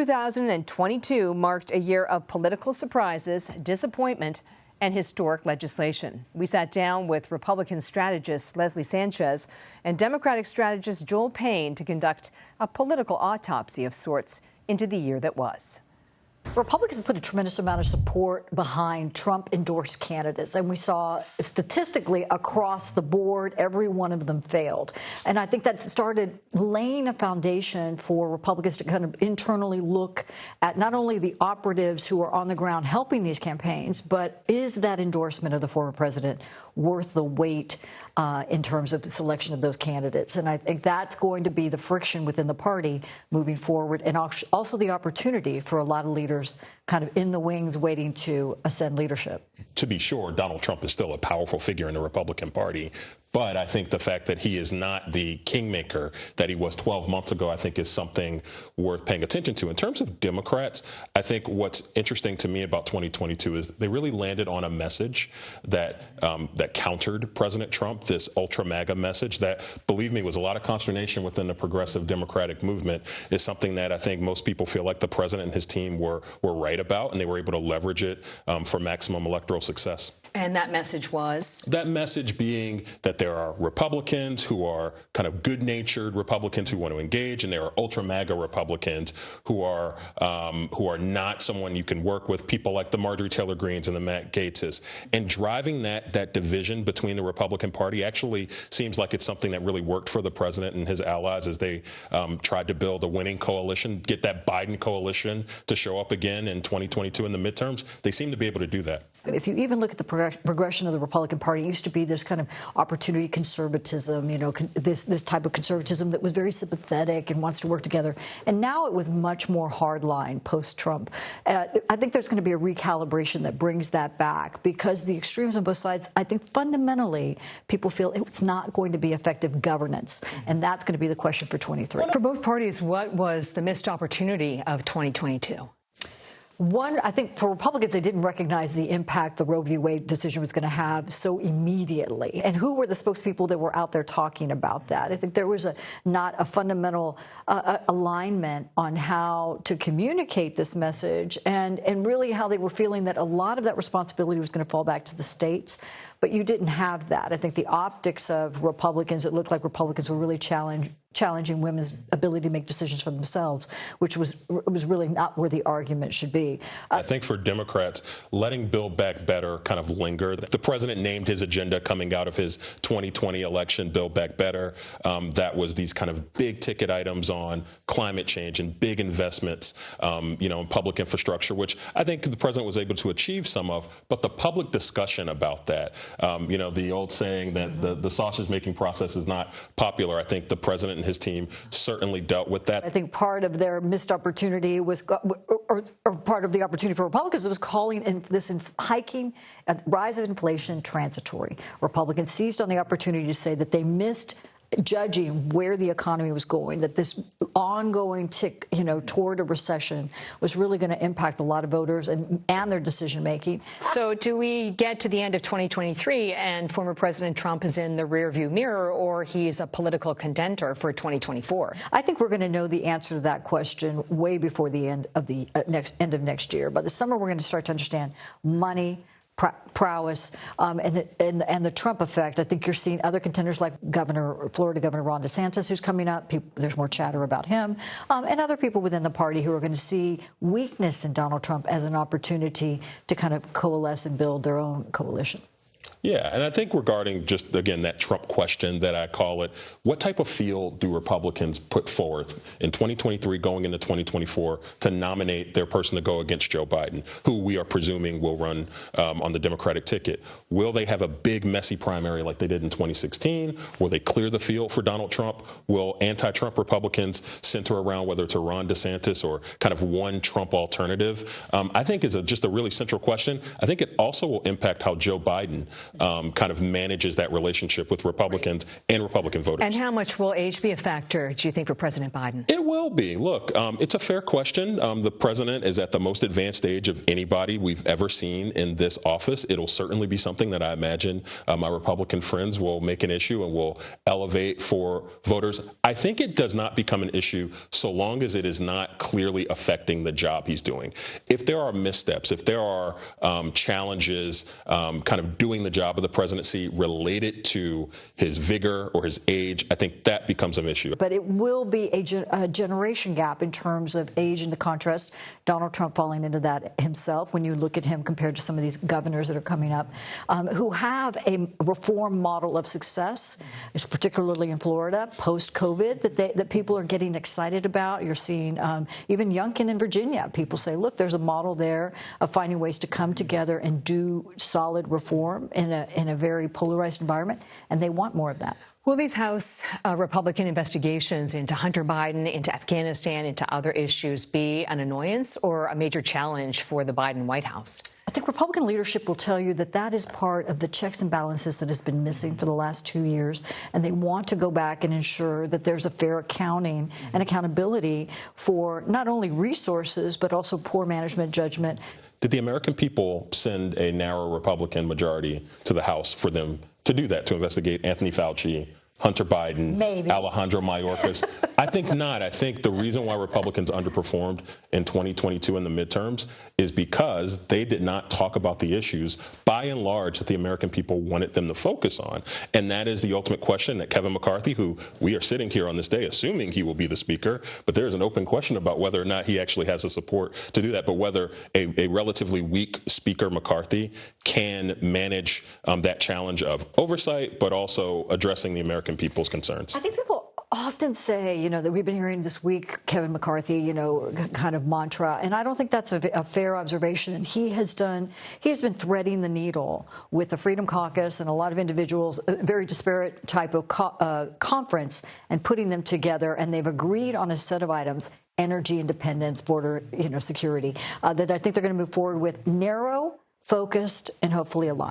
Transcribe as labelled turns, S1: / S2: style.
S1: 2022 marked a year of political surprises, disappointment, and historic legislation. We sat down with Republican strategist Leslie Sanchez and Democratic strategist Joel Payne to conduct a political autopsy of sorts into the year that was.
S2: Republicans put a tremendous amount of support behind Trump-endorsed candidates, and we saw statistically across the board, every one of them failed. And I think that started laying a foundation for Republicans to kind of internally look at not only the operatives who are on the ground helping these campaigns, but is that endorsement of the former president worth the weight in terms of the selection of those candidates? And I think that's going to be the friction within the party moving forward, and also the opportunity for a lot of leaders kind of in the wings waiting to ascend leadership.
S3: To be sure, Donald Trump is still a powerful figure in the Republican Party. But I think the fact that he is not the kingmaker that he was 12 months ago, I think is something worth paying attention to. In terms of Democrats, I think what's interesting to me about 2022 is they really landed on a message that that countered President Trump, this ultra MAGA message that, believe me, was a lot of consternation within the progressive Democratic movement, is something that I think most people feel like the president and his team were right about, and they were able to leverage it for maximum electoral success.
S1: And that message was?
S3: That message being that there are Republicans who are kind of good-natured Republicans who want to engage, and there are ultra MAGA Republicans who are not someone you can work with, people like the Marjorie Taylor Greenes and the Matt Gaetzes. And driving that division between the Republican Party actually seems like it's something that really worked for the president and his allies as they tried to build a winning coalition, get that Biden coalition to show up again in 2022 in the midterms. They seem to be able to do that.
S2: If you even look at the progression of the Republican Party, it used to be this kind of opportunity conservatism, you know, this type of conservatism that was very sympathetic and wants to work together. And now it was much more hardline post-Trump. I think there's going to be a recalibration that brings that back, because the extremes on both sides, I think fundamentally people feel it's not going to be effective governance. And that's going to be the question for 23.
S1: For both parties, what was the missed opportunity of 2022?
S2: One, I think for Republicans, they didn't recognize the impact the Roe v. Wade decision was going to have so immediately. And who were the spokespeople that were out there talking about that? I think there was not a fundamental alignment on how to communicate this message, and really how they were feeling that a lot of that responsibility was going to fall back to the states. But you didn't have that. I think the optics of Republicans, it looked like Republicans were really challenging women's ability to make decisions for themselves, which was really not where the argument should be.
S3: I think for Democrats, letting Build Back Better kind of linger. The president named his agenda coming out of his 2020 election, Build Back Better. That was these kind of big ticket items on climate change and big investments, in public infrastructure, which I think the president was able to achieve some of. But the public discussion about that, the old saying that the sausage-making process is not popular, I think the president and his team certainly dealt with that.
S2: I think part of their missed opportunity was, or part of the opportunity for Republicans was calling this hiking, rise of inflation transitory. Republicans seized on the opportunity to say that they missed judging where the economy was going, that this ongoing tick, toward a recession was really going to impact a lot of voters and their decision making.
S1: So do we get to the end of 2023 and former President Trump is in the rearview mirror, or he's a political contender for 2024?
S2: I think we're going to know the answer to that question way before the end of next year. By the summer, we're going to start to understand money, prowess, and the Trump effect. I think you're seeing other contenders like Florida Governor Ron DeSantis, who's coming up. There's more chatter about him, and other people within the party who are going to see weakness in Donald Trump as an opportunity to kind of coalesce and build their own coalition.
S3: Yeah, and I think regarding just, again, that Trump question that I call it, what type of field do Republicans put forth in 2023 going into 2024 to nominate their person to go against Joe Biden, who we are presuming will run on the Democratic ticket? Will they have a big, messy primary like they did in 2016? Will they clear the field for Donald Trump? Will anti-Trump Republicans center around whether it's a Ron DeSantis or kind of one Trump alternative? I think is just a really central question. I think it also will impact how Joe Biden kind of manages that relationship with Republicans and Republican voters.
S1: And how much will age be a factor, do you think, for President Biden?
S3: It will be. Look, it's a fair question. The president is at the most advanced age of anybody we've ever seen in this office. It'll certainly be something that I imagine my Republican friends will make an issue and will elevate for voters. I think it does not become an issue so long as it is not clearly affecting the job he's doing. If there are missteps, if there are challenges kind of doing the job of the presidency related to his vigor or his age, I think that becomes an issue.
S2: But it will be a generation gap in terms of age and the contrast. Donald Trump falling into that himself when you look at him compared to some of these governors that are coming up who have a reform model of success, particularly in Florida, post-COVID, that people are getting excited about. You're seeing even Youngkin in Virginia. People say, look, there's a model there of finding ways to come together and do solid reform in a very polarized environment, and they want more of that.
S1: Will these House Republican investigations into Hunter Biden, into Afghanistan, into other issues be an annoyance or a major challenge for the Biden White House?
S2: I think Republican leadership will tell you that that is part of the checks and balances that has been missing for the last 2 years, and they want to go back and ensure that there's a fair accounting and accountability for not only resources, but also poor management, judgment.
S3: Did the American people send a narrow Republican majority to the House for them to do that, to investigate Anthony Fauci, Hunter Biden,
S2: maybe
S3: Alejandro Mayorkas? I think not. I think the reason why Republicans underperformed in 2022 in the midterms is because they did not talk about the issues, by and large, that the American people wanted them to focus on. And that is the ultimate question that Kevin McCarthy, who we are sitting here on this day assuming he will be the speaker, but there is an open question about whether or not he actually has the support to do that, but whether a relatively weak Speaker McCarthy can manage that challenge of oversight, but also addressing the American people's concerns.
S2: I think people often say, that we've been hearing this week, Kevin McCarthy, kind of mantra, and I don't think that's a fair observation. He has been threading the needle with the Freedom Caucus and a lot of individuals, a very disparate type of conference, and putting them together, and they've agreed on a set of items: energy independence, border, security, that I think they're going to move forward with, narrow, focused, and hopefully aligned.